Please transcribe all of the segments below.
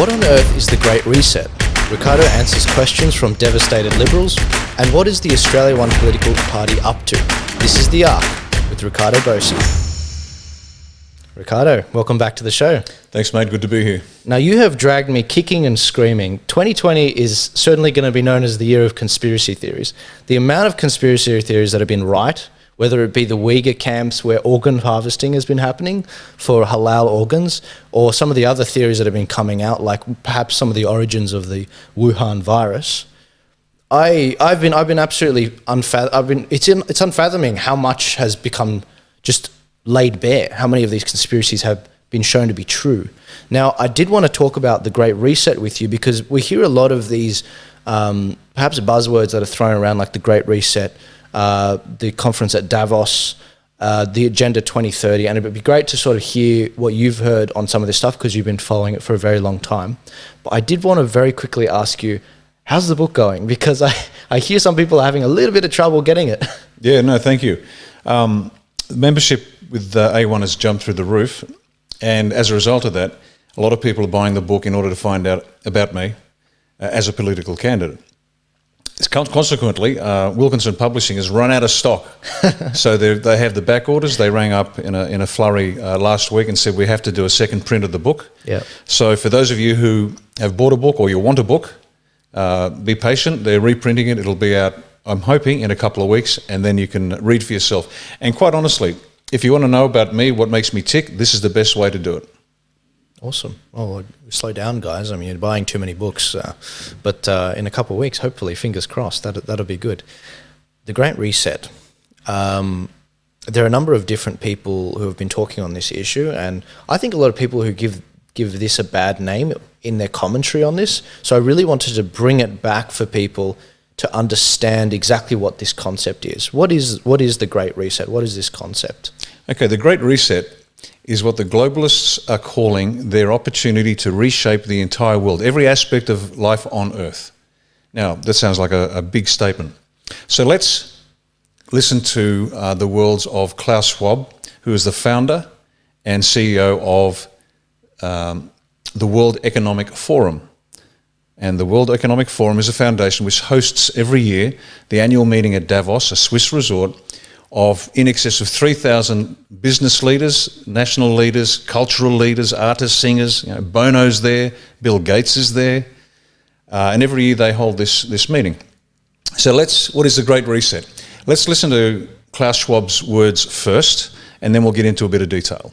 What on earth is the Great Reset? Riccardo answers questions from devastated Liberals. And what is the Australia One political party up to? This is The Arc with Riccardo Bosi. Riccardo, welcome back to the show. Thanks, mate. Good to be here. Now, you have dragged me kicking and screaming. 2020 is certainly going to be known as the year of conspiracy theories. The amount of conspiracy theories that have been right, whether it be the Uyghur camps where organ harvesting has been happening for halal organs, or some of the other theories that have been coming out, like perhaps some of the origins of the Wuhan virus. I've been absolutely it's unfathoming how much has become just laid bare, how many of these conspiracies have been shown to be true. Now, I did want to talk about the Great Reset with you because we hear a lot of these perhaps buzzwords that are thrown around, like the Great Reset, the conference at Davos, the Agenda 2030, and it would be great to sort of hear what you've heard on some of this stuff because you've been following it for a very long time. But I did want to very quickly ask you, how's the book going? Because I hear some people are having a little bit of trouble getting it. Yeah, no, thank you. Membership with A1 has jumped through the roof, and as a result of that, a lot of people are buying the book in order to find out about me as a political candidate. Consequently, Wilkinson Publishing has run out of stock. So they have the back orders. They rang up in a flurry last week and said we have to do a second print of the book. Yeah. So for those of you who have bought a book or you want a book, be patient. They're reprinting it. It'll be out, I'm hoping, in a couple of weeks, and then you can read for yourself. And quite honestly, if you want to know about me, what makes me tick, this is the best way to do it. Awesome. Oh, slow down, guys. I mean, you're buying too many books. But in a couple of weeks, hopefully, fingers crossed, that'll be good. The Great Reset. There are a number of different people who have been talking on this issue, and I think a lot of people who give this a bad name in their commentary on this. So I really wanted to bring it back for people to understand exactly what this concept is. What is the Great Reset? What is this concept? Okay, the Great Reset is what the globalists are calling their opportunity to reshape the entire world, every aspect of life on Earth. Now, that sounds like a big statement. So let's listen to the words of Klaus Schwab, who is the founder and CEO of the World Economic Forum. And the World Economic Forum is a foundation which hosts every year the annual meeting at Davos, a Swiss resort, of in excess of 3,000 business leaders, national leaders, cultural leaders, artists, singers. Bono's there, Bill Gates is there, and every year they hold this meeting. So what is the Great Reset? Let's listen to Klaus Schwab's words first, and then we'll get into a bit of detail.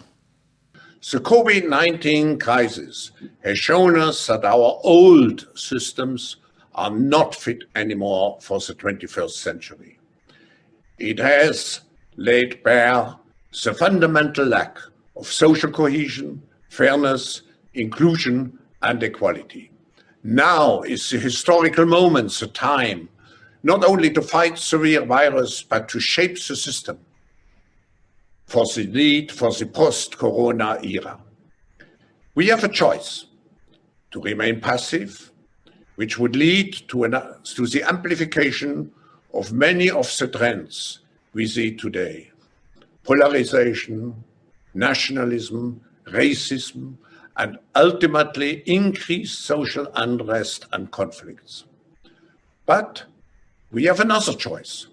The COVID-19 crisis has shown us that our old systems are not fit anymore for the 21st century. It has laid bare the fundamental lack of social cohesion, fairness, inclusion, and equality. Now is the historical moment, the time, not only to fight the virus, but to shape the system for the post-corona era. We have a choice to remain passive, which would lead to the amplification of many of the trends we see today: polarization, nationalism, racism, and ultimately increased social unrest and conflicts. But we have another choice.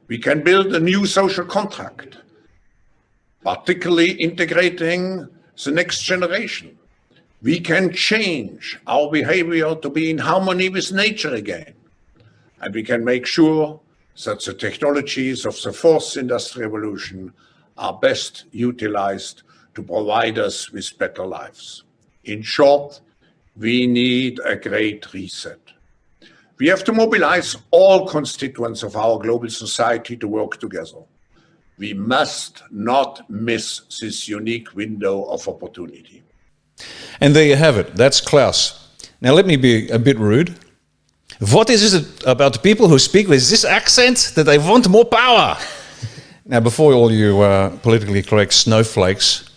We can build a new social contract, particularly integrating the next generation. We can change our behavior to be in harmony with nature again. And we can make sure that the technologies of the fourth industrial revolution are best utilized to provide us with better lives. In short, we need a great reset. We have to mobilize all constituents of our global society to work together. We must not miss this unique window of opportunity. And there you have it. That's Klaus. Now let me be a bit rude. What is it about people who speak with this accent that they want more power? Now, before all you politically correct snowflakes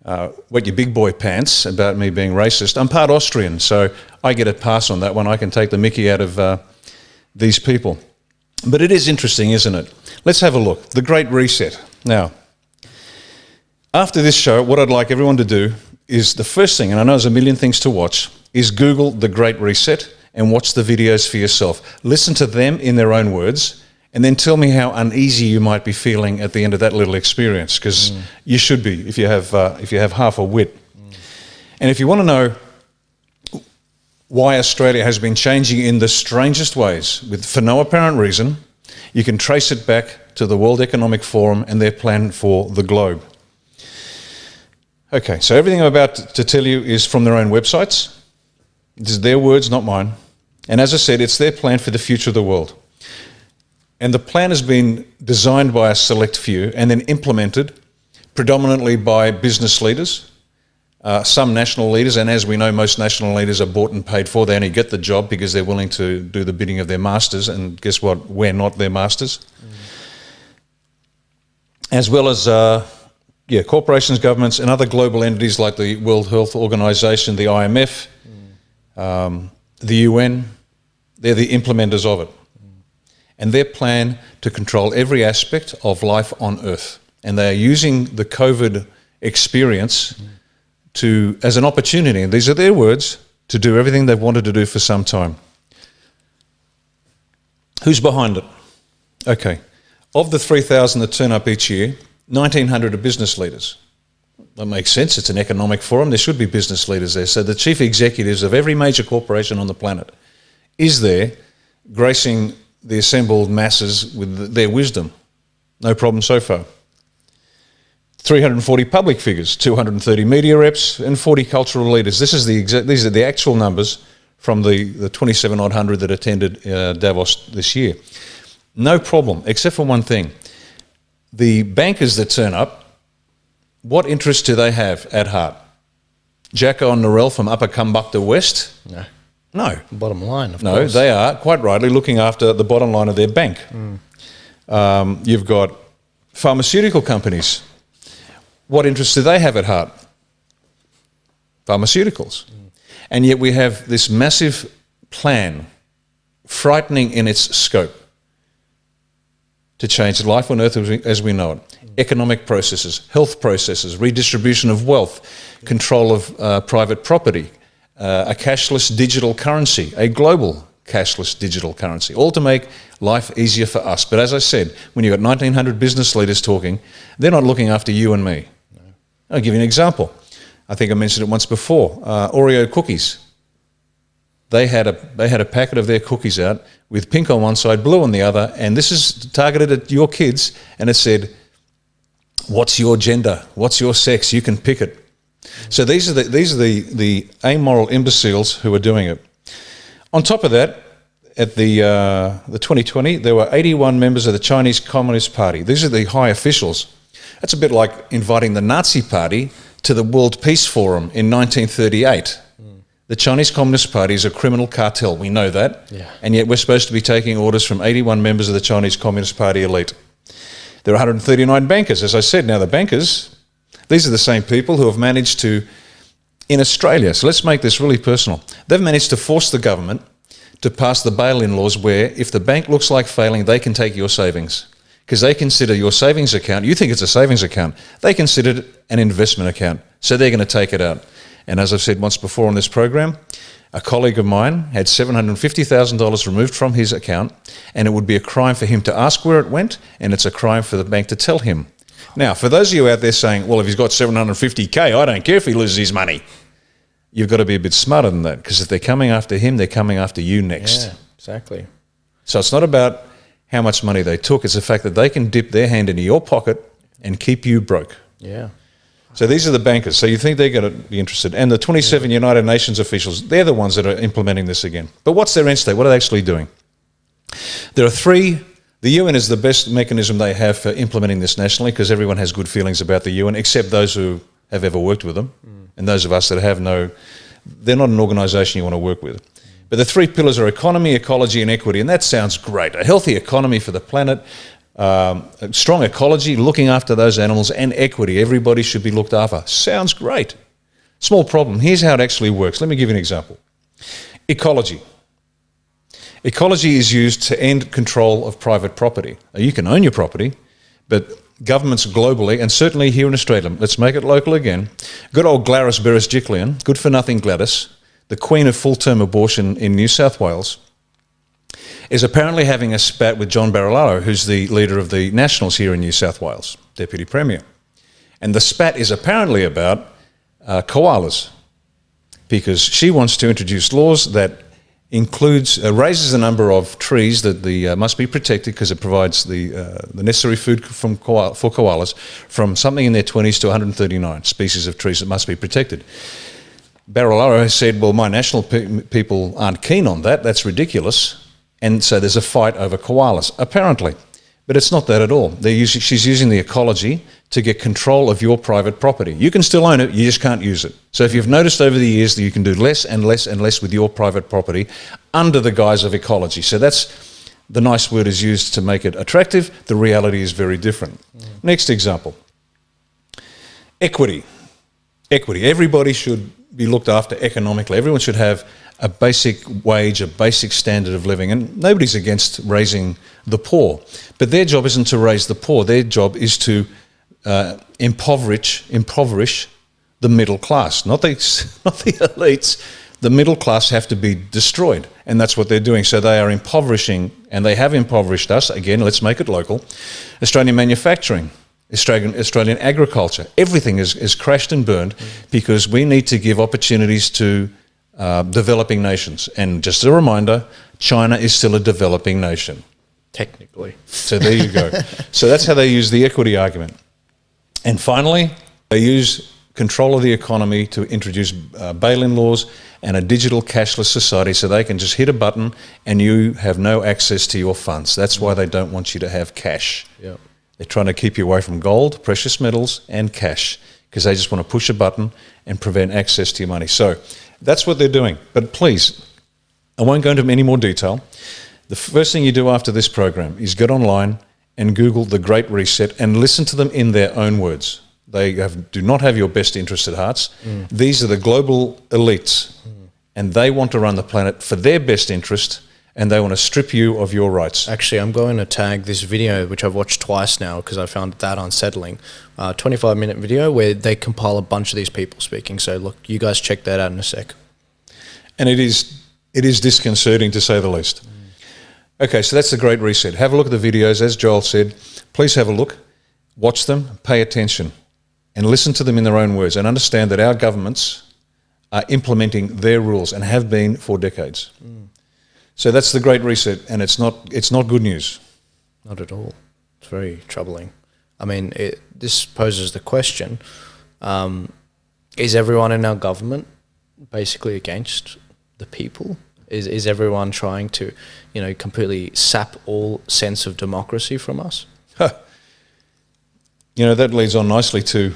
wet your big boy pants about me being racist, I'm part Austrian, so I get a pass on that one. I can take the mickey out of these people. But it is interesting, isn't it? Let's have a look. The Great Reset. Now, after this show, what I'd like everyone to do is the first thing, and I know there's a million things to watch, is Google The Great Reset and watch the videos for yourself. Listen to them in their own words, and then tell me how uneasy you might be feeling at the end of that little experience, because you should be if you have half a wit. And if you want to know why Australia has been changing in the strangest ways, for no apparent reason, you can trace it back to the World Economic Forum and their plan for the globe. Okay, so everything I'm about to tell you is from their own websites. This is their words, not mine. And as I said, it's their plan for the future of the world. And the plan has been designed by a select few and then implemented predominantly by business leaders, some national leaders, and as we know, most national leaders are bought and paid for. They only get the job because they're willing to do the bidding of their masters, and guess what? We're not their masters. As well as corporations, governments, and other global entities like the World Health Organization, the IMF, the UN. They're the implementers of it. And their plan to control every aspect of life on Earth. And they are using the COVID experience as an opportunity, and these are their words, to do everything they've wanted to do for some time. Who's behind it? Okay. Of the 3,000 that turn up each year, 1,900 are business leaders. That makes sense. It's an economic forum. There should be business leaders there. So the chief executives of every major corporation on the planet is there, gracing the assembled masses with their wisdom. No problem so far. 340 public figures, 230 media reps, and 40 cultural leaders. These are the actual numbers from the 2,700 that attended Davos this year. No problem, except for one thing. The bankers that turn up, what interest do they have at heart? Jacko and Norell from Upper Kumbukta West? No. Bottom line, of course. No, they are, quite rightly, looking after the bottom line of their bank. You've got pharmaceutical companies. What interest do they have at heart? Pharmaceuticals. And yet we have this massive plan, frightening in its scope, to change life on Earth as we know it. Economic processes, health processes, redistribution of wealth, control of private property, a cashless digital currency, a global cashless digital currency, all to make life easier for us. But as I said, when you've got 1,900 business leaders talking, they're not looking after you and me. No. I'll give you an example. I think I mentioned it once before. Oreo cookies. They had a packet of their cookies out with pink on one side, blue on the other, and this is targeted at your kids, and it said, "What's your gender? What's your sex? You can pick it." So these are the amoral imbeciles who are doing it. On top of that, at the 2020, there were 81 members of the Chinese Communist Party. These are the high officials. That's a bit like inviting the Nazi Party to the World Peace Forum in 1938. The Chinese Communist Party is a criminal cartel, we know that, and yet we're supposed to be taking orders from 81 members of the Chinese Communist Party elite. There are 139 bankers, as I said. Now the bankers, these are the same people who have managed to, in Australia, so let's make this really personal, they've managed to force the government to pass the bail-in laws where if the bank looks like failing, they can take your savings. Because they consider your savings account, you think it's a savings account, they consider it an investment account, so they're going to take it out. And as I've said once before on this program, a colleague of mine had $750,000 removed from his account, and it would be a crime for him to ask where it went, and it's a crime for the bank to tell him. Now, for those of you out there saying, well, if he's got $750K, I don't care if he loses his money. You've got to be a bit smarter than that, because if they're coming after him, they're coming after you next. Yeah, exactly. So it's not about how much money they took, it's the fact that they can dip their hand into your pocket and keep you broke. Yeah. So these are the bankers. So you think they're going to be interested. And the 27 United Nations officials, they're the ones that are implementing this again. But what's their end state? What are they actually doing? There are three. The UN is the best mechanism they have for implementing this nationally, because everyone has good feelings about the UN, except those who have ever worked with them. And those of us that have they're not an organisation you want to work with. But the three pillars are economy, ecology and equity. And that sounds great. A healthy economy for the planet, a strong ecology, looking after those animals, and equity. Everybody should be looked after. Sounds great. Small problem. Here's how it actually works. Let me give you an example. Ecology. Ecology is used to end control of private property. Now, you can own your property, but governments globally, and certainly here in Australia, let's make it local again, good old Gladys Berejiklian, good for nothing Gladys, the queen of full-term abortion in New South Wales, is apparently having a spat with John Barilaro, who's the leader of the Nationals here in New South Wales, Deputy Premier. And the spat is apparently about koalas, because she wants to introduce laws that raises the number of trees that must be protected, because it provides the necessary food for koalas, from something in their 20s to 139 species of trees that must be protected. Barilaro has said, well, my national people aren't keen on that, that's ridiculous, and so there's a fight over koalas, apparently. But it's not that at all. She's using the ecology to get control of your private property. You can still own it, you just can't use it. So if you've noticed over the years that you can do less and less and less with your private property under the guise of ecology. So that's, the nice word is used to make it attractive. The reality is very different. Next example. Equity. Equity. Everybody should be looked after economically. Everyone should have a basic wage, a basic standard of living, and nobody's against raising the poor. But their job isn't to raise the poor. Their job is to impoverish the middle class, not the elites. The middle class have to be destroyed, and that's what they're doing. So they are impoverishing, and they have impoverished us. Again, let's make it local. Australian manufacturing, Australian agriculture, everything is crashed and burned because we need to give opportunities to developing nations. And just a reminder, China is still a developing nation. Technically. So there you go. So that's how they use the equity argument. And finally, they use control of the economy to introduce bail-in laws and a digital cashless society, so they can just hit a button and you have no access to your funds. That's why they don't want you to have cash. Yep. They're trying to keep you away from gold, precious metals and cash, because they just want to push a button and prevent access to your money. So that's what they're doing. But please, I won't go into any more detail. The first thing you do after this program is get online and Google the Great Reset and listen to them in their own words. They do not have your best interest at heart. These are the global elites, and they want to run the planet for their best interest, and they want to strip you of your rights. Actually, I'm going to tag this video, which I've watched twice now because I found that unsettling. 25-minute video where they compile a bunch of these people speaking. So look, you guys check that out in a sec. And it is disconcerting, to say the least. Okay, so that's the Great Reset. Have a look at the videos. As Joel said, please have a look, watch them, pay attention, and listen to them in their own words, and understand that our governments are implementing their rules and have been for decades. So that's the Great Reset, and it's not good news. Not at all. It's very troubling. I mean, this poses the question, is everyone in our government basically against the people? Is everyone trying to, completely sap all sense of democracy from us? That leads on nicely to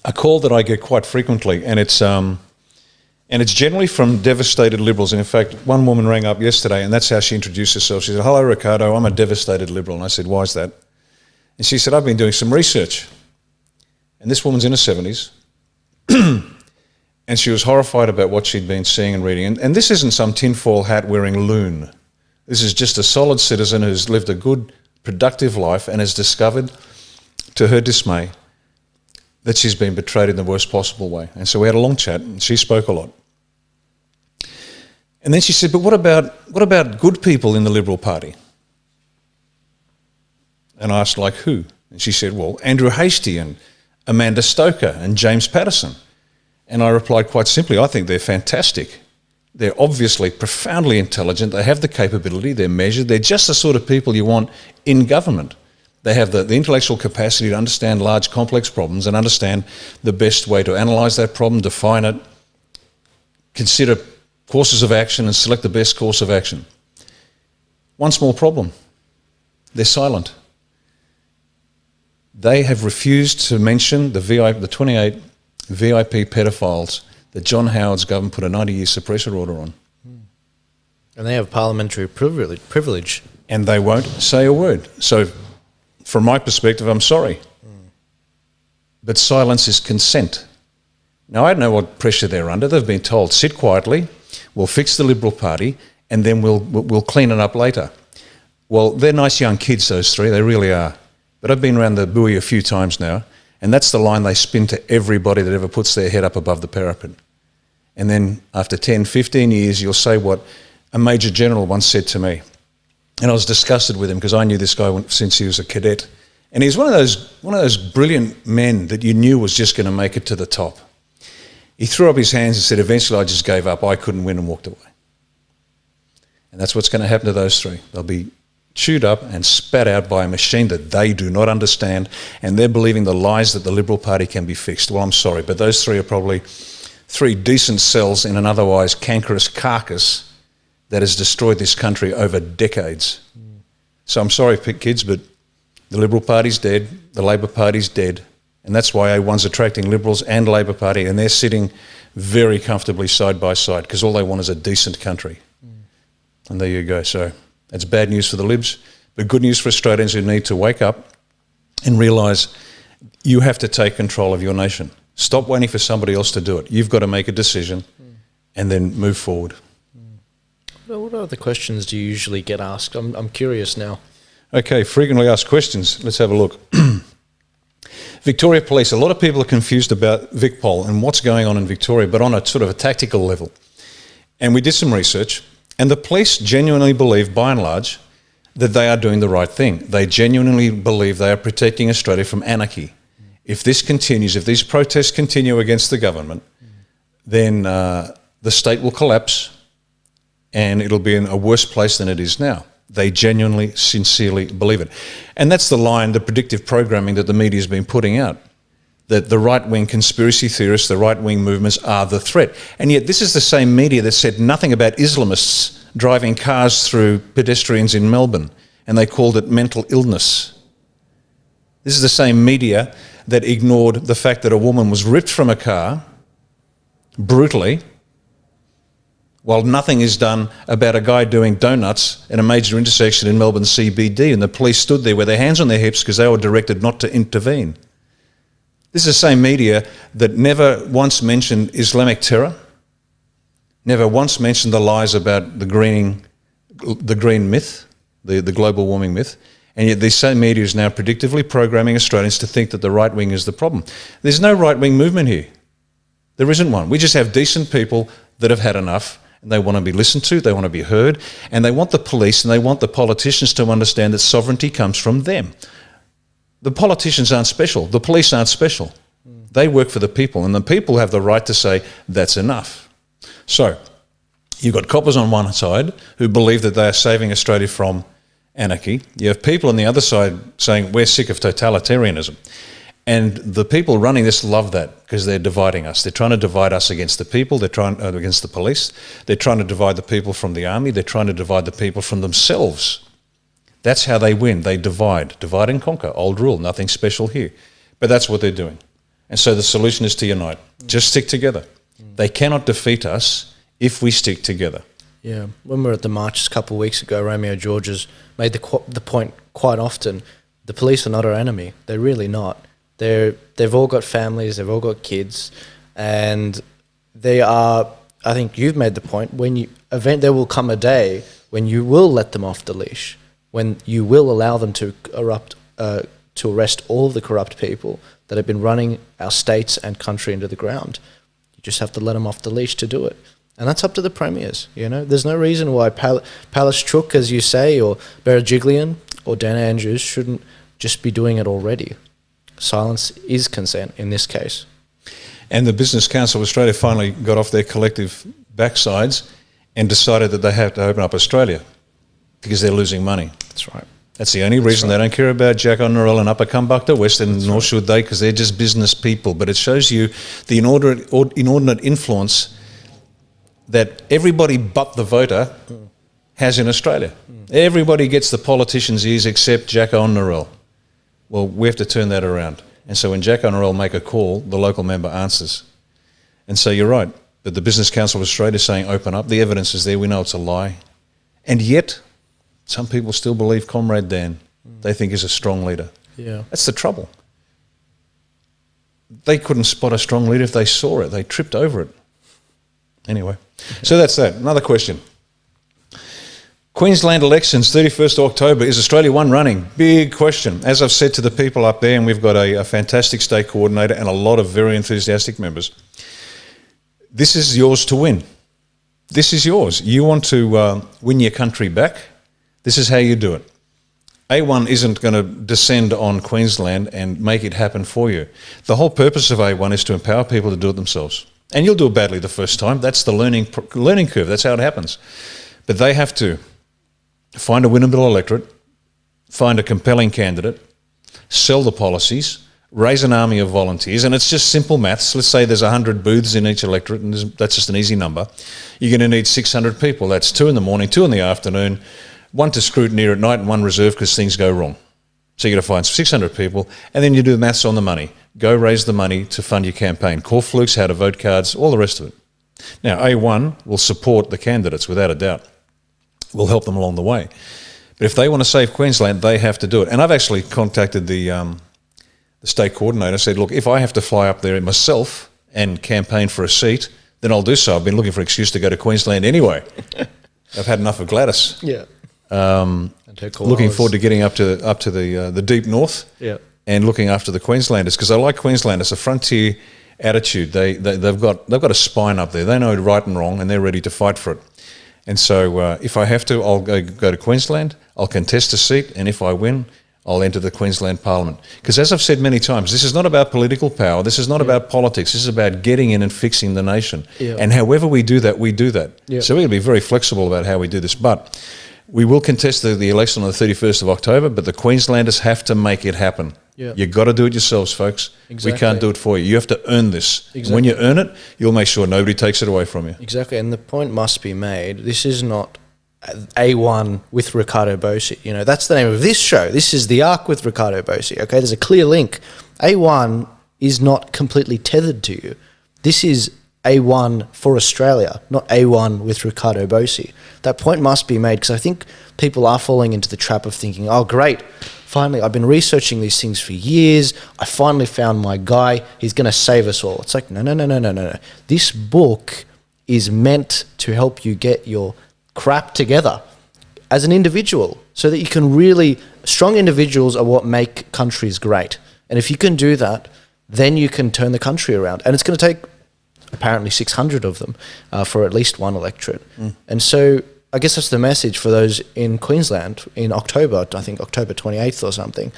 a call that I get quite frequently, and it's generally from devastated Liberals. And in fact, one woman rang up yesterday, and that's how she introduced herself. She said, "Hello, Riccardo, I'm a devastated Liberal." And I said, "Why is that?" And she said, "I've been doing some research." And this woman's in her 70s, and she was horrified about what she'd been seeing and reading. And this isn't some tinfoil hat-wearing loon. This is just a solid citizen who's lived a good, productive life and has discovered, to her dismay, that she's been betrayed in the worst possible way. And so we had a long chat, and she spoke a lot. And then she said, "But what about good people in the Liberal Party?" And I asked, "Like who?" And she said, "Well, Andrew Hastie and Amanda Stoker and James Patterson." And I replied quite simply, "I think they're fantastic. They're obviously profoundly intelligent. They have the capability. They're measured. They're just the sort of people you want in government. They have the intellectual capacity to understand large, complex problems and understand the best way to analyse that problem, define it, consider courses of action and select the best course of action. One small problem: they're silent. They have refused to mention the 28 VIP pedophiles that John Howard's government put a 90-year suppressor order on. And they have parliamentary privilege. And they won't say a word. So from my perspective, I'm sorry. But silence is consent. Now, I don't know what pressure they're under. They've been told, sit quietly, we'll fix the Liberal Party, and then we'll clean it up later. Well, they're nice young kids, those three, they really are. But I've been around the buoy a few times now, and that's the line they spin to everybody that ever puts their head up above the parapet. And then after 10, 15 years, you'll say what a major general once said to me. And I was disgusted with him because I knew this guy since he was a cadet. And he's one of those brilliant men that you knew was just going to make it to the top. He threw up his hands and said, eventually I just gave up. I couldn't win, and walked away. And that's what's going to happen to those three. They'll be chewed up and spat out by a machine that they do not understand, and they're believing the lies that the Liberal Party can be fixed. Well, I'm sorry, but those three are probably three decent cells in an otherwise cankerous carcass that has destroyed this country over decades. So I'm sorry, kids, but the Liberal Party's dead, the Labor Party's dead, and that's why A1's attracting Liberals and Labor Party, and they're sitting very comfortably side by side because all they want is a decent country. And there you go. So that's bad news for the Libs, but good news for Australians who need to wake up and realise you have to take control of your nation. Stop waiting for somebody else to do it. You've got to make a decision and then move forward. Well, what other questions do you usually get asked? I'm curious now. Okay, frequently asked questions. Let's have a look. Victoria Police. A lot of people are confused about VicPol and what's going on in Victoria, but on a sort of a tactical level. And we did some research, and the police genuinely believe, by and large, that they are doing the right thing. They genuinely believe they are protecting Australia from anarchy. If this continues, if these protests continue against the government, then the state will collapse and it'll be in a worse place than it is now. They genuinely, sincerely believe it. And that's the line, the predictive programming that the media has been putting out, that the right-wing conspiracy theorists, the right-wing movements are the threat. And yet this is the same media that said nothing about Islamists driving cars through pedestrians in Melbourne, and they called it mental illness. This is the same media that ignored the fact that a woman was ripped from a car brutally, while nothing is done about a guy doing donuts at a major intersection in Melbourne CBD, and the police stood there with their hands on their hips because they were directed not to intervene. This is the same media that never once mentioned Islamic terror, never once mentioned the lies about the green myth, the global warming myth, and yet this same media is now predictively programming Australians to think that the right wing is the problem. There's no right wing movement here. There isn't one. We just have decent people that have had enough, and they want to be listened to, they want to be heard, and they want the police and they want the politicians to understand that sovereignty comes from them. The politicians aren't special. The police aren't special. They work for the people, and the people have the right to say, that's enough. So, you've got coppers on one side who believe that they are saving Australia from anarchy. You have people on the other side saying, we're sick of totalitarianism. And the people running this love that because they're dividing us. They're trying to divide us against the people. They're trying against the police. They're trying to divide the people from the army. They're trying to divide the people from themselves. That's how they win. They divide. Divide and conquer. Old rule. Nothing special here. But that's what they're doing. And so the solution is to unite. Just stick together. They cannot defeat us if we stick together. Yeah. When we were at the marches a couple of weeks ago, Romeo Georges made the point quite often, the police are not our enemy. They're really not. They've all got families, they've all got kids, and they are, I think you've made the point, there will come a day when you will let them off the leash, when you will allow them to arrest all of the corrupt people that have been running our states and country into the ground. You just have to let them off the leash to do it. And that's up to the premiers, you know. There's no reason why Palaschuk, as you say, or Berejiklian or Dan Andrews shouldn't just be doing it already. Silence is consent in this case. And the Business Council of Australia finally got off their collective backsides and decided that they have to open up Australia because they're losing money. That's right. That's the only reason. They don't care about Jack Norrell and Upper Kumbukta West, and nor should they, because they're just business people. But it shows you the inordinate influence that everybody but the voter has in Australia. Everybody gets the politicians' ears except Jack Norrell. Well, we have to turn that around. And so when Jack Norrell make a call, the local member answers. And so you're right. But the Business Council of Australia is saying open up. The evidence is there. We know it's a lie. And yet, some people still believe Comrade Dan. They think he's a strong leader. Yeah. That's the trouble. They couldn't spot a strong leader if they saw it. They tripped over it. Anyway, so that's that. Another question. Queensland elections, 31st October. Is Australia one running? Big question. As I've said to the people up there, and we've got a fantastic state coordinator and a lot of very enthusiastic members, This is yours to win. This is yours. You want to win your country back? This is how you do it. A1 isn't going to descend on Queensland and make it happen for you. The whole purpose of A1 is to empower people to do it themselves. And you'll do it badly the first time. That's the learning curve. That's how it happens. But they have to find a winnable electorate, find a compelling candidate, sell the policies, raise an army of volunteers, and it's just simple maths. Let's say there's 100 booths in each electorate, and that's just an easy number. You're going to need 600 people. That's 2 in the morning, 2 in the afternoon, 1 to scrutineer at night and 1 reserve because things go wrong. So you're going to find 600 people, and then you do the maths on the money. Go raise the money to fund your campaign. Call flukes, how to vote cards, all the rest of it. Now, A1 will support the candidates without a doubt. We'll help them along the way. But if they want to save Queensland, they have to do it. And I've actually contacted the state coordinator, said, look, if I have to fly up there myself and campaign for a seat, then I'll do so. I've been looking for an excuse to go to Queensland anyway. I've had enough of Gladys. Yeah. Looking forward to getting up to the deep north. Yeah. And looking after the Queenslanders, because I like Queenslanders, a frontier attitude. They've got a spine up there. They know right and wrong, and they're ready to fight for it. And so if I have to, I'll go to Queensland, I'll contest a seat, and if I win, I'll enter the Queensland Parliament. Because as I've said many times, this is not about political power, this is not about politics, this is about getting in and fixing the nation. Yeah. And however we do that, we do that. Yeah. So we're going to be very flexible about how we do this. But we will contest the election on the 31st of October, but the Queenslanders have to make it happen. Yeah. You've got to do it yourselves, folks. Exactly. We can't do it for you. You have to earn this. Exactly. And when you earn it, you'll make sure nobody takes it away from you. Exactly, and the point must be made. This is not A1 with Riccardo Bosi. You know, that's the name of this show. This is The Arc with Riccardo Bosi. Okay, there's a clear link. A1 is not completely tethered to you. This is A1 for Australia, not A1 with Riccardo Bosi. That point must be made, because I think people are falling into the trap of thinking, oh, great, finally, I've been researching these things for years. I finally found my guy. He's going to save us all. It's like, no. This book is meant to help you get your crap together as an individual so that you can really... Strong individuals are what make countries great. And if you can do that, then you can turn the country around. And it's going to take apparently 600 of them for at least one electorate. And so I guess that's the message for those in Queensland in October, I think October 28th or something.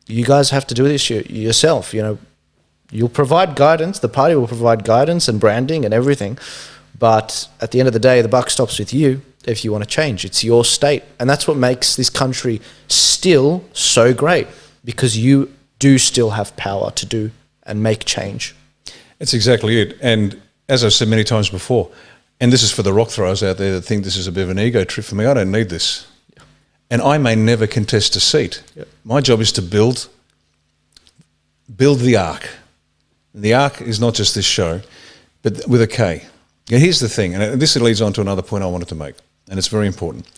You guys have to do this yourself. You know, you'll provide guidance, the party will provide guidance and branding and everything, but at the end of the day, the buck stops with you if you want to change. It's your state. And that's what makes this country still so great, because you do still have power to do and make change. That's exactly it. And as I've said many times before, and this is for the rock throwers out there that think this is a bit of an ego trip for me, I don't need this. Yeah. And I may never contest a seat. Yeah. My job is to build the arc. And the arc is not just this show, but with a K. Now, here's the thing, and this leads on to another point I wanted to make, and it's very important.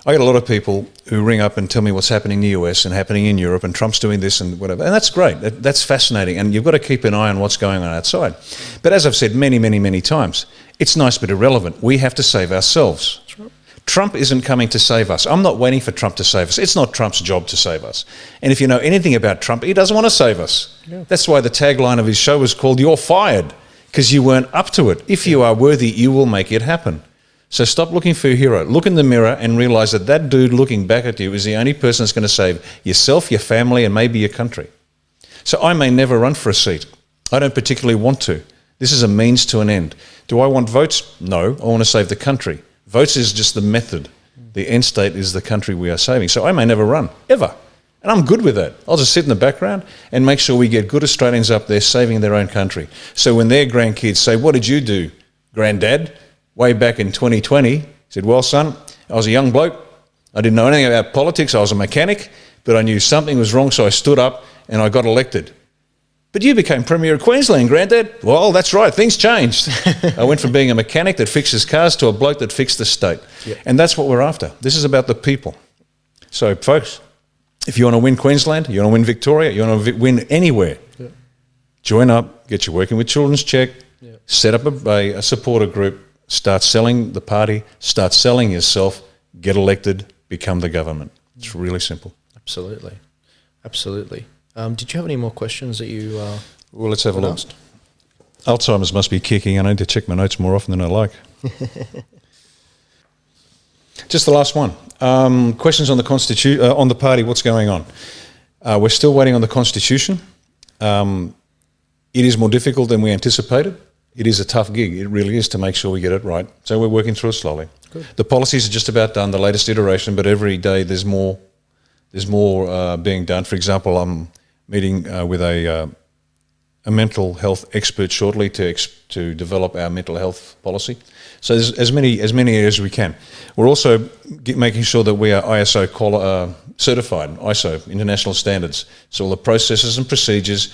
I get a lot of people who ring up and tell me what's happening in the US and happening in Europe, and Trump's doing this and whatever. And that's great. That's fascinating. And you've got to keep an eye on what's going on outside. But as I've said many times, it's nice but irrelevant. We have to save ourselves. That's right. Trump isn't coming to save us. I'm not waiting for Trump to save us. It's not Trump's job to save us. And if you know anything about Trump, he doesn't want to save us. Yeah. That's why the tagline of his show was called "You're Fired," because you weren't up to it. If you are worthy, you will make it happen. So stop looking for a hero. Look in the mirror and realise that that dude looking back at you is the only person that's going to save yourself, your family, and maybe your country. So I may never run for a seat. I don't particularly want to. This is a means to an end. Do I want votes? No. I want to save the country. Votes is just the method. The end state is the country we are saving. So I may never run, ever. And I'm good with that. I'll just sit in the background and make sure we get good Australians up there saving their own country. So when their grandkids say, "What did you do, Granddad?" way back in 2020, he said, "Well, son, I was a young bloke. I didn't know anything about politics. I was a mechanic, but I knew something was wrong, so I stood up and I got elected." "But you became Premier of Queensland, Granddad." "Well, that's right. Things changed." I went from being a mechanic that fixes cars to a bloke that fixed the state. Yep. And that's what we're after. This is about the people. So, folks, if you want to win Queensland, you want to win Victoria, you want to win anywhere, yep, join up, get you working with Children's Check, yep, set up a supporter group, start selling the party, start selling yourself, get elected, become the government. It's really simple. Absolutely. Absolutely. Did you have any more questions that you well, let's have a look. asked? Alzheimer's must be kicking. I need to check my notes more often than I like. Just the last one. Questions on the on the party. What's going on? We're still waiting on the Constitution. It is more difficult than we anticipated. It is a tough gig. It really is, to make sure we get it right. So we're working through it slowly. Good. The policies are just about done, the latest iteration, but every day there's more being done. For example, I'm meeting with a mental health expert shortly to develop our mental health policy. So there's as many areas as we can. We're also making sure that we are ISO certified, ISO, international standards. So all the processes and procedures,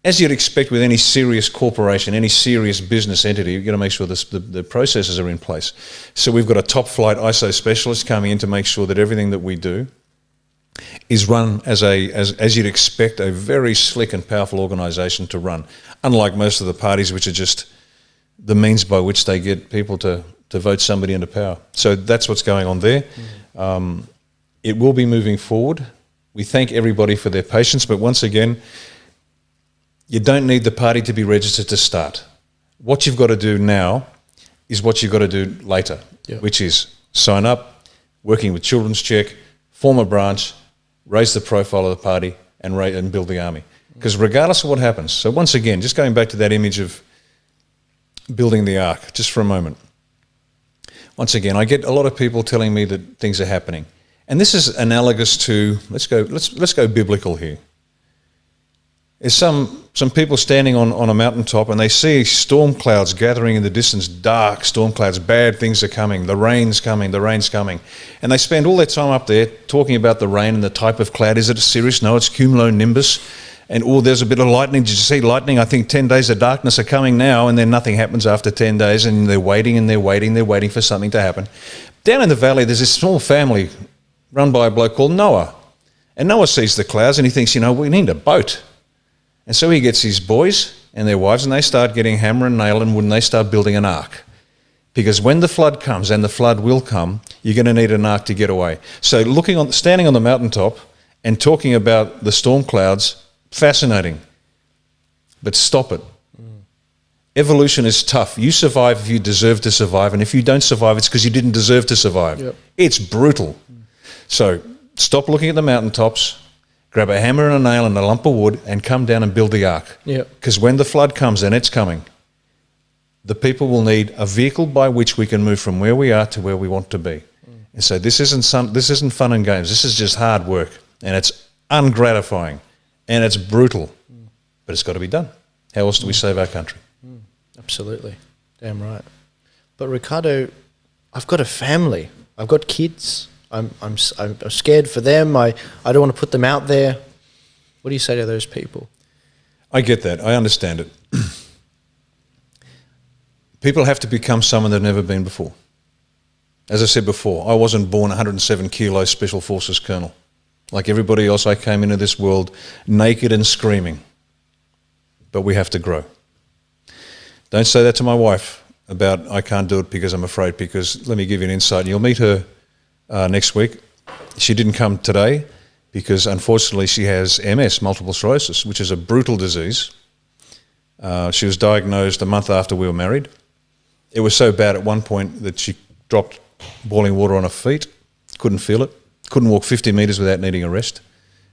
as you'd expect with any serious corporation, any serious business entity, you've got to make sure the processes are in place. So we've got a top flight ISO specialist coming in to make sure that everything that we do is run as you'd expect a very slick and powerful organisation to run, unlike most of the parties, which are just the means by which they get people to vote somebody into power. So that's what's going on there. It will be moving forward. We thank everybody for their patience, but once again, you don't need the party to be registered to start. What you've got to do now is what you've got to do later, which is sign up, working with Children's Check, form a branch, raise the profile of the party, and build the army. Because regardless of what happens, so once again, just going back to that image of building the ark, just for a moment. Once again, I get a lot of people telling me that things are happening. And this is analogous to, let's go biblical here. There's some people standing on a mountaintop and they see storm clouds gathering in the distance, dark storm clouds, bad things are coming, the rain's coming. And they spend all their time up there talking about the rain and the type of cloud. Is it serious? No, it's cumulonimbus. And there's a bit of lightning. Did you see lightning? I think 10 days of darkness are coming now, and then nothing happens after 10 days, and they're waiting for something to happen. Down in the valley, there's this small family run by a bloke called Noah. And Noah sees the clouds and he thinks, we need a boat. And so he gets his boys and their wives, and they start getting hammer and nail and wood, and they start building an ark. Because when the flood comes, and the flood will come, you're going to need an ark to get away. So standing on the mountaintop and talking about the storm clouds, fascinating. But stop it. Evolution is tough. You survive if you deserve to survive, and if you don't survive, it's because you didn't deserve to survive. Yep. It's brutal. So stop looking at the mountaintops, grab a hammer and a nail and a lump of wood, and come down and build the ark. Because when the flood comes, and it's coming, the people will need a vehicle by which we can move from where we are to where we want to be. And so this isn't fun and games. This is just hard work, and it's ungratifying, and it's brutal. But it's got to be done. How else do we save our country? Absolutely. Damn right. But Riccardo, I've got a family. I've got kids. I'm scared for them. I don't want to put them out there. What do you say to those people? I get that. I understand it. People have to become someone they've never been before. As I said before, I wasn't born 107 kilo Special Forces colonel. Like everybody else, I came into this world naked and screaming. But we have to grow. Don't say that to my wife about I can't do it because I'm afraid, because let me give you an insight. And you'll meet her next week. She didn't come today because unfortunately she has MS, multiple sclerosis, which is a brutal disease. She was diagnosed a month after we were married. It was so bad at one point that she dropped boiling water on her feet, couldn't feel it, couldn't walk 50 metres without needing a rest.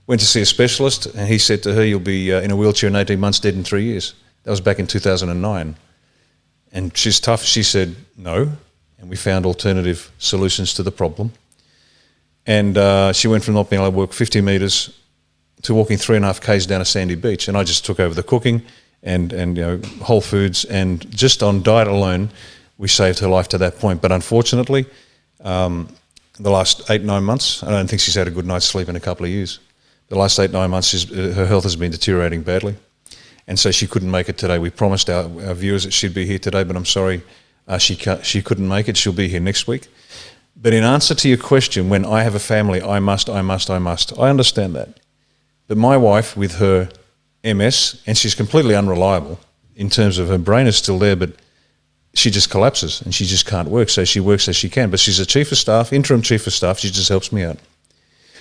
Went to see a specialist, and he said to her, you'll be in a wheelchair in 18 months, dead in 3 years. That was back in 2009. And she's tough. She said no, and we found alternative solutions to the problem. And she went from not being able to walk 50 metres to walking 3.5 k's down a sandy beach. And I just took over the cooking and Whole Foods, and just on diet alone, we saved her life to that point. But unfortunately, the last 8-9 months, I don't think she's had a good night's sleep in a couple of years. The last 8-9 months, her health has been deteriorating badly. And so she couldn't make it today. We promised our viewers that she'd be here today, but I'm sorry she couldn't make it. She'll be here next week. But in answer to your question, when I have a family, I must. I understand that. But my wife, with her MS, and she's completely unreliable in terms of her brain is still there, but she just collapses and she just can't work. So she works as she can. But she's a chief of staff, interim chief of staff. She just helps me out.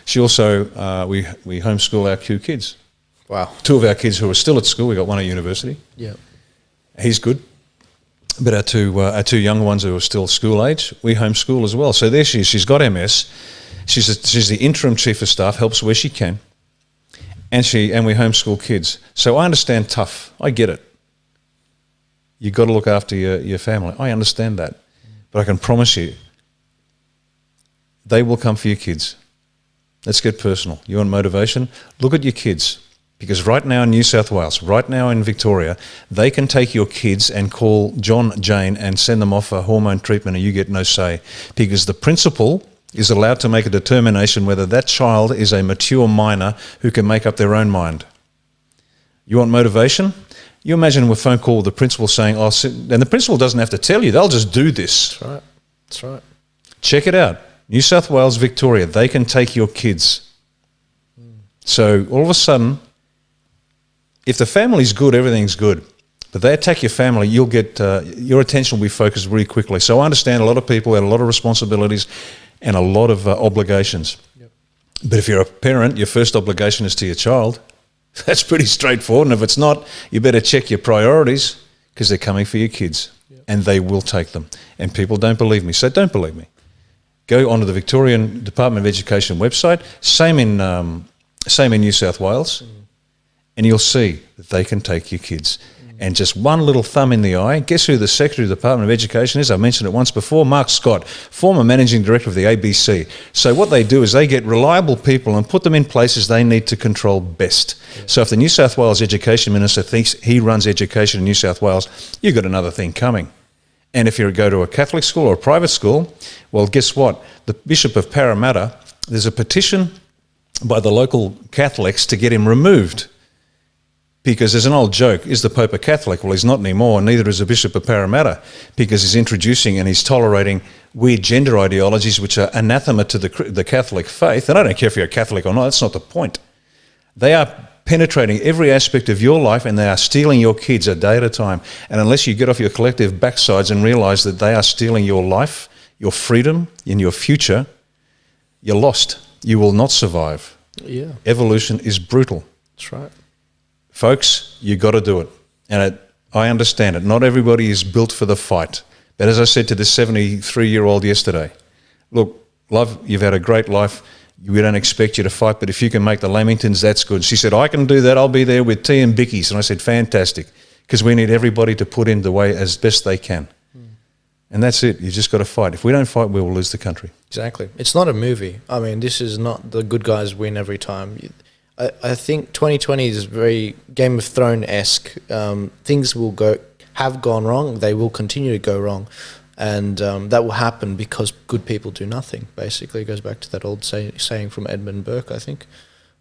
She also, we homeschool our 2 kids. Wow. 2 of our kids who are still at school. We got one at university. Yeah. He's good. But our two younger ones who are still school age, we homeschool as well. So there she is. She's got MS. She's the interim chief of staff, helps where she can. And we homeschool kids. So I understand tough. I get it. You've got to look after your family. I understand that. But I can promise you, they will come for your kids. Let's get personal. You want motivation? Look at your kids. Because right now in New South Wales, right now in Victoria, they can take your kids and call John, Jane, and send them off for hormone treatment and you get no say. Because the principal is allowed to make a determination whether that child is a mature minor who can make up their own mind. You want motivation? You imagine a phone call with the principal saying, oh, and the principal doesn't have to tell you, they'll just do this. That's right. That's right. Check it out. New South Wales, Victoria, they can take your kids. So all of a sudden, if the family's good, everything's good. But they attack your family, you'll get your attention will be focused really quickly. So I understand a lot of people have a lot of responsibilities and a lot of obligations. Yep. But if you're a parent, your first obligation is to your child. That's pretty straightforward. And if it's not, you better check your priorities because they're coming for your kids. Yep. And they will take them. And people don't believe me, so don't believe me. Go onto the Victorian Department of Education website, same in New South Wales, and you'll see that they can take your kids. And just one little thumb in the eye, guess who the Secretary of the Department of Education is? I mentioned it once before, Mark Scott, former Managing Director of the ABC. So what they do is they get reliable people and put them in places they need to control best. Yeah. So if the New South Wales Education Minister thinks he runs education in New South Wales, you've got another thing coming. And if you go to a Catholic school or a private school, well, guess what? The Bishop of Parramatta, there's a petition by the local Catholics to get him removed. Because there's an old joke, is the Pope a Catholic? Well, he's not anymore, and neither is the Bishop of Parramatta, because he's introducing and he's tolerating weird gender ideologies which are anathema to the Catholic faith. And I don't care if you're a Catholic or not, that's not the point. They are penetrating every aspect of your life and they are stealing your kids a day at a time. And unless you get off your collective backsides and realise that they are stealing your life, your freedom, and your future, you're lost. You will not survive. Yeah. Evolution is brutal. That's right. Folks, you got to do it. And I understand it. Not everybody is built for the fight. But as I said to this 73-year-old yesterday, look, love, you've had a great life. We don't expect you to fight, but if you can make the Lamingtons, that's good. She said, I can do that. I'll be there with tea and bickies. And I said, fantastic, because we need everybody to put in the way as best they can. And that's it. You just got to fight. If we don't fight, we will lose the country. Exactly. It's not a movie. I mean, this is not the good guys win every time. I think 2020 is very Game of Thrones-esque. Things have gone wrong. They will continue to go wrong. And that will happen because good people do nothing. Basically, it goes back to that old saying from Edmund Burke, I think.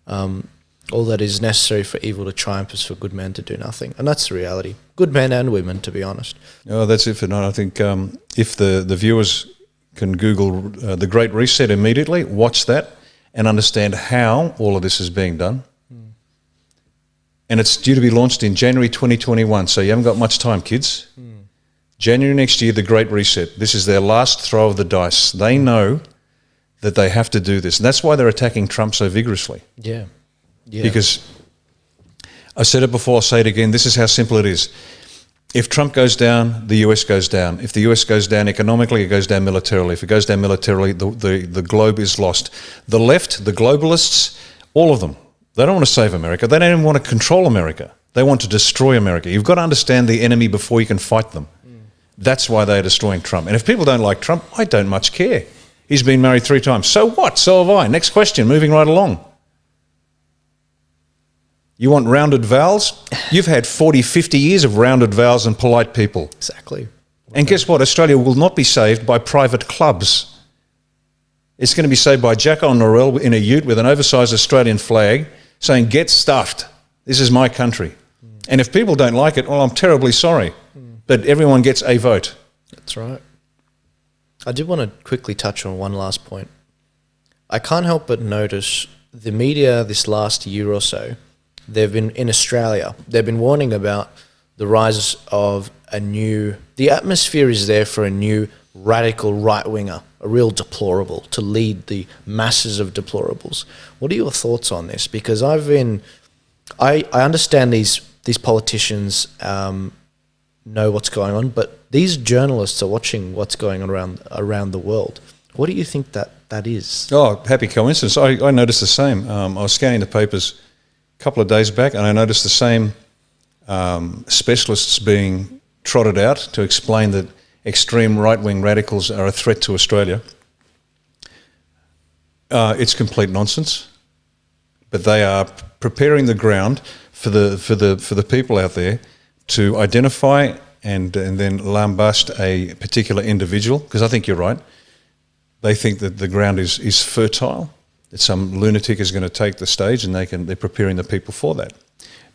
All that is necessary for evil to triumph is for good men to do nothing. And that's the reality. Good men and women, to be honest. Oh, that's it for now. I think if the viewers can Google The Great Reset immediately, watch that, and understand how all of this is being done. And it's due to be launched in January 2021, so you haven't got much time, kids. January next year, The Great Reset. This is their last throw of the dice. They know that they have to do this. And that's why they're attacking Trump so vigorously. Yeah. Because I said it before, I'll say it again, this is how simple it is. If Trump goes down, the US goes down. If the US goes down economically, it goes down militarily. If it goes down militarily, the globe is lost. The left, the globalists, all of them, they don't want to save America. They don't even want to control America. They want to destroy America. You've got to understand the enemy before you can fight them. That's why they're destroying Trump. And if people don't like Trump, I don't much care. He's been married 3 times. So what? So have I. Next question, moving right along. You want rounded vowels? You've had 40, 50 years of rounded vowels and polite people. Exactly. And guess what? Australia will not be saved by private clubs. It's going to be saved by Jacko Norrell in a ute with an oversized Australian flag saying, get stuffed. This is my country. And if people don't like it, well, I'm terribly sorry. But everyone gets a vote. That's right. I did want to quickly touch on one last point. I can't help but notice the media this last year or so, they've been in Australia, they've been warning about the rise of the atmosphere is there for a new radical right-winger, a real deplorable, to lead the masses of deplorables. What are your thoughts on this? Because I understand these politicians, know what's going on, but these journalists are watching what's going on around the world. What do you think that is? Oh, happy coincidence. I noticed the same. I was scanning the papers a couple of days back, and I noticed the same specialists being trotted out to explain that extreme right-wing radicals are a threat to Australia. It's complete nonsense, but they are preparing the ground for the people out there to identify and then lambast a particular individual, because I think you're right. They think that the ground is fertile, that some lunatic is going to take the stage, and they're preparing the people for that.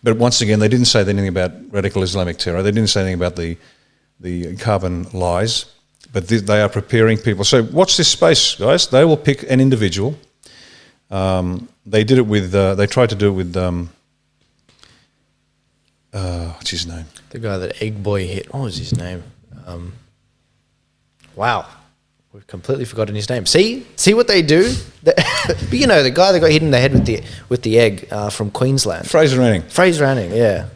But once again, they didn't say anything about radical Islamic terror. They didn't say anything about the carbon lies, but they are preparing people. So watch this space, guys. They will pick an individual. They did it with. They tried to do it with. What's his name? The guy that Egg Boy hit. What was his name? Wow. We've completely forgotten his name. See what they do? But you know, the guy that got hit in the head with the egg from Queensland. Fraser Anning, yeah.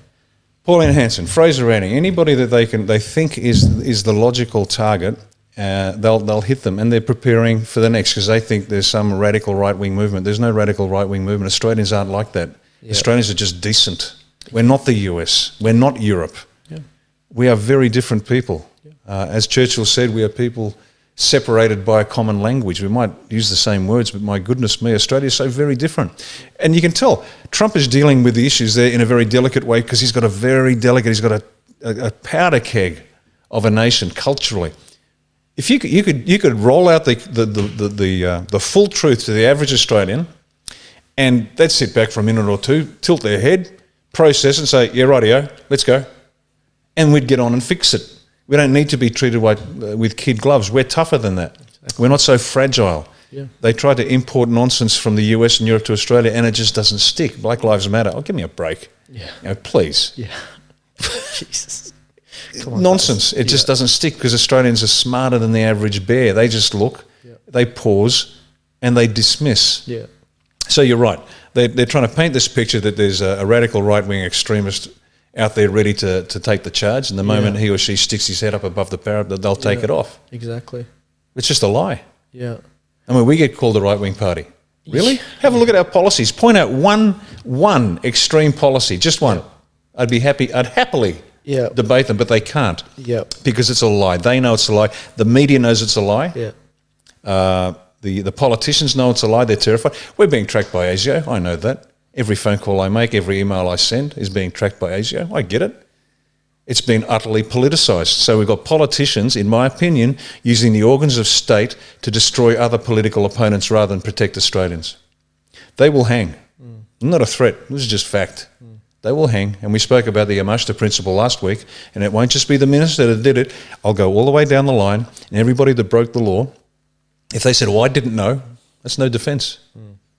Pauline Hanson, Fraser Anning. Anybody that they think is the logical target, they'll hit them, and they're preparing for the next, because they think there's some radical right-wing movement. There's no radical right-wing movement. Australians aren't like that. Yeah. Australians are just decent. We're not the US. We're not Europe. Yeah. We are very different people. Yeah. As Churchill said, we are people separated by a common language. We might use the same words, but my goodness me, Australia is so very different. And you can tell Trump is dealing with the issues there in a very delicate way, because he's got a powder keg of a nation culturally. If you could roll out the full truth to the average Australian, and they'd sit back for a minute or two, tilt their head, process and say, yeah, rightio, let's go. And we'd get on and fix it. We don't need to be treated with kid gloves. We're tougher than that. Exactly. We're not so fragile. Yeah. They try to import nonsense from the US and Europe to Australia, and it just doesn't stick. Black Lives Matter. Oh, give me a break. Yeah. Please. Yeah. Jesus. Come on, nonsense. Guys. It just doesn't stick, because Australians are smarter than the average bear. They just look, they pause, and they dismiss. Yeah. So you're right. They're trying to paint this picture that there's a radical right-wing extremist out there ready to take the charge, and the moment he or she sticks his head up above the parapet, they'll take it off. Exactly. It's just a lie. Yeah. I mean, we get called a right-wing party. Really? Have a look at our policies. Point out one extreme policy, just one. I'd happily debate them, but they can't. Yeah. Because it's a lie. They know it's a lie. The media knows it's a lie. Yeah. The politicians know it's a lie. They're terrified. We're being tracked by ASIO. I know that. Every phone call I make, every email I send is being tracked by ASIO. I get it. It's been utterly politicised. So we've got politicians, in my opinion, using the organs of state to destroy other political opponents rather than protect Australians. They will hang. Not a threat. This is just fact. They will hang. And we spoke about the Yamashita principle last week, and it won't just be the minister that did it. I'll go all the way down the line, and everybody that broke the law, if they said, well, I didn't know, that's no defence.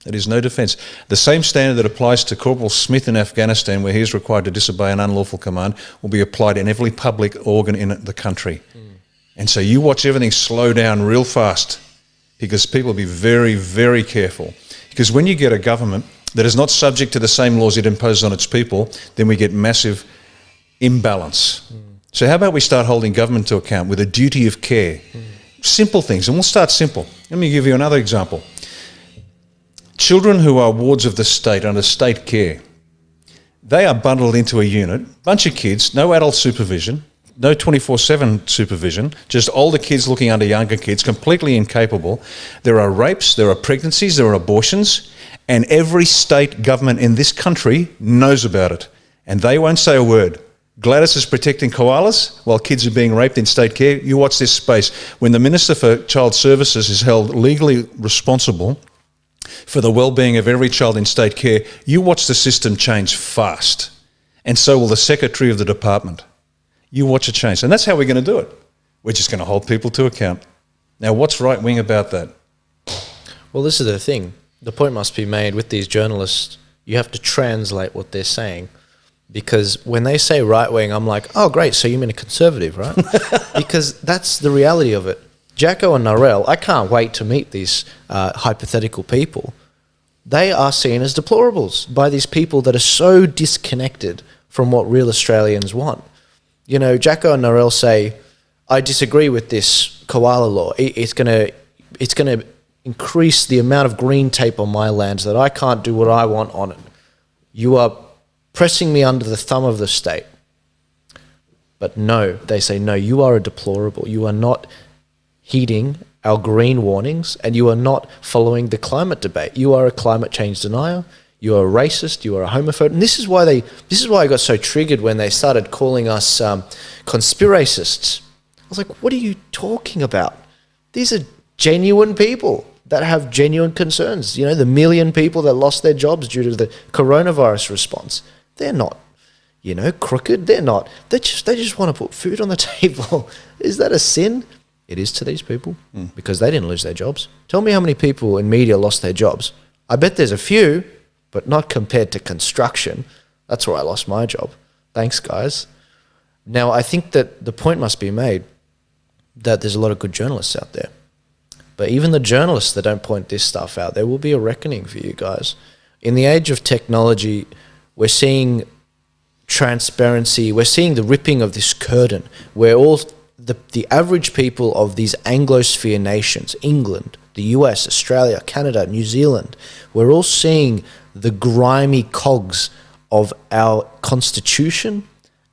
It is no defence. The same standard that applies to Corporal Smith in Afghanistan, where he is required to disobey an unlawful command, will be applied in every public organ in the country. And so you watch everything slow down real fast, because people will be very, very careful. Because when you get a government that is not subject to the same laws it imposes on its people, then we get massive imbalance. So how about we start holding government to account with a duty of care? Simple things, and we'll start simple. Let me give you another example. Children who are wards of the state under state care, they are bundled into a unit, bunch of kids, no adult supervision, no 24/7 supervision, just older kids looking under younger kids, completely incapable. There are rapes, there are pregnancies, there are abortions, and every state government in this country knows about it, and they won't say a word. Gladys is protecting koalas while kids are being raped in state care. You watch this space. When the Minister for Child Services is held legally responsible for the well-being of every child in state care, you watch the system change fast. And so will the Secretary of the Department. You watch it change. And that's how we're going to do it. We're just going to hold people to account. Now, what's right-wing about that? Well, this is the thing. The point must be made with these journalists. You have to translate what they're saying. Because when they say right-wing, I'm like, oh, great, so you mean a conservative, right? Because that's the reality of it. Jacko and Narelle, I can't wait to meet these hypothetical people. They are seen as deplorables by these people that are so disconnected from what real Australians want. Jacko and Narelle say, I disagree with this koala law. It's gonna increase the amount of green tape on my land so that I can't do what I want on it. You are pressing me under the thumb of the state. But no, they say, no, you are a deplorable. You are not heeding our green warnings, and you are not following the climate debate. You are a climate change denier. You are a racist. You are a homophobe. And this is why I got so triggered when they started calling us conspiracists. I was like, what are you talking about? These are genuine people that have genuine concerns. The 1 million people that lost their jobs due to the coronavirus response. They're not, crooked. They're not. They just want to put food on the table. Is that a sin? It is to these people because they didn't lose their jobs. Tell me how many people in media lost their jobs. I bet there's a few, but not compared to construction. That's where I lost my job. Thanks, guys. Now, I think that the point must be made that there's a lot of good journalists out there. But even the journalists that don't point this stuff out, there will be a reckoning for you guys. In the age of technology, we're seeing transparency. We're seeing the ripping of this curtain where all the average people of these Anglosphere nations, England, the US, Australia, Canada, New Zealand, we're all seeing the grimy cogs of our constitution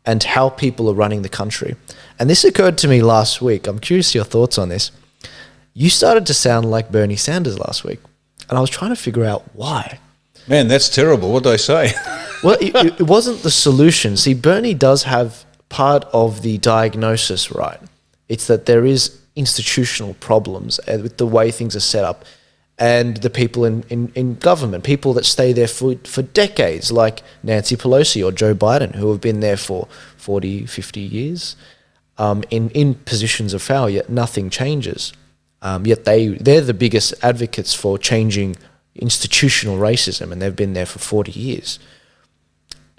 and how people are running the country. And this occurred to me last week. I'm curious your thoughts on this. You started to sound like Bernie Sanders last week, and I was trying to figure out why. Man, that's terrible. What did I say? Well, it wasn't the solution. See, Bernie does have part of the diagnosis right. It's that there is institutional problems with the way things are set up and the people in government, people that stay there for decades, like Nancy Pelosi or Joe Biden, who have been there for 40, 50 years in positions of power, yet nothing changes. Yet they're the biggest advocates for changing institutional racism, and they've been there for 40 years.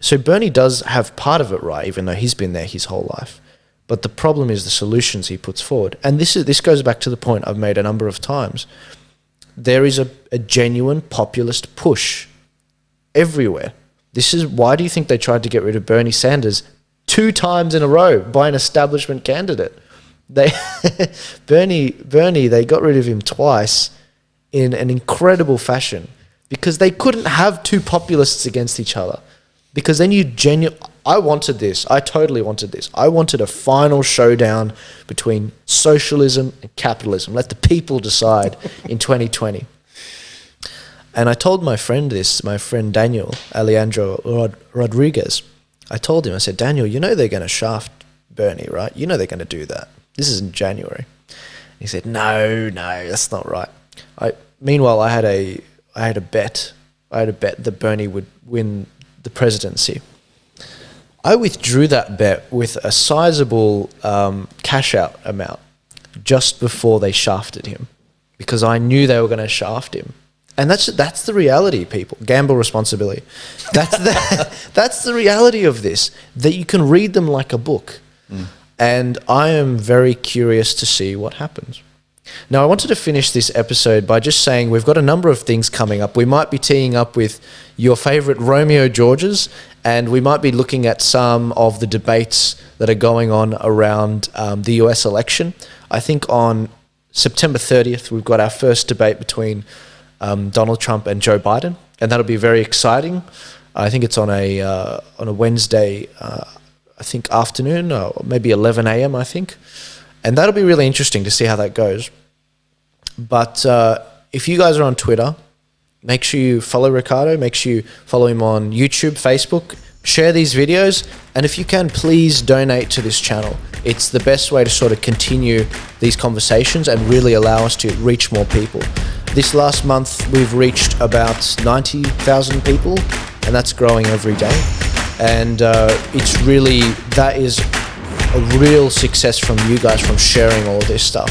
So Bernie does have part of it right, even though he's been there his whole life. But the problem is the solutions he puts forward. And this goes back to the point I've made a number of times. There is a genuine populist push everywhere. This is why do you think they tried to get rid of Bernie Sanders 2 times in a row by an establishment candidate? Bernie, they got rid of him twice in an incredible fashion because they couldn't have 2 populists against each other. Because then I wanted this. I totally wanted this. I wanted a final showdown between socialism and capitalism. Let the people decide in 2020. And I told my friend Daniel Alejandro Rodriguez, I told him, I said, Daniel, they're going to shaft Bernie, right? They're going to do that. This is in January. He said, no, that's not right. Meanwhile, I had a bet. I had a bet that Bernie would win the presidency. I withdrew that bet with a sizable cash out amount just before they shafted him because I knew they were going to shaft him. And that's the reality, people. Gamble responsibly. That's the reality of this, that you can read them like a book. And I am very curious to see what happens. Now, I wanted to finish this episode by just saying we've got a number of things coming up. We might be teeing up with your favorite Romeo Georges, and we might be looking at some of the debates that are going on around the US election. I think on September 30th, we've got our first debate between Donald Trump and Joe Biden, and that'll be very exciting. I think it's on a Wednesday, I think afternoon, or maybe 11 a.m., I think. And that'll be really interesting to see how that goes. But if you guys are on Twitter, make sure you follow Riccardo. Make sure you follow him on YouTube, Facebook. Share these videos. And if you can, please donate to this channel. It's the best way to sort of continue these conversations and really allow us to reach more people. This last month, we've reached about 90,000 people, and that's growing every day. And that is a real success from you guys from sharing all this stuff.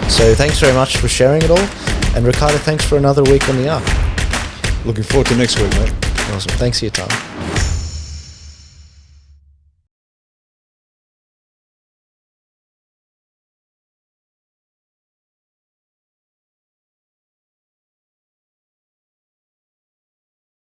So thanks very much for sharing it all. And Riccardo, thanks for another week on the Arc. Looking forward to next week, mate. Awesome. Thanks for your time.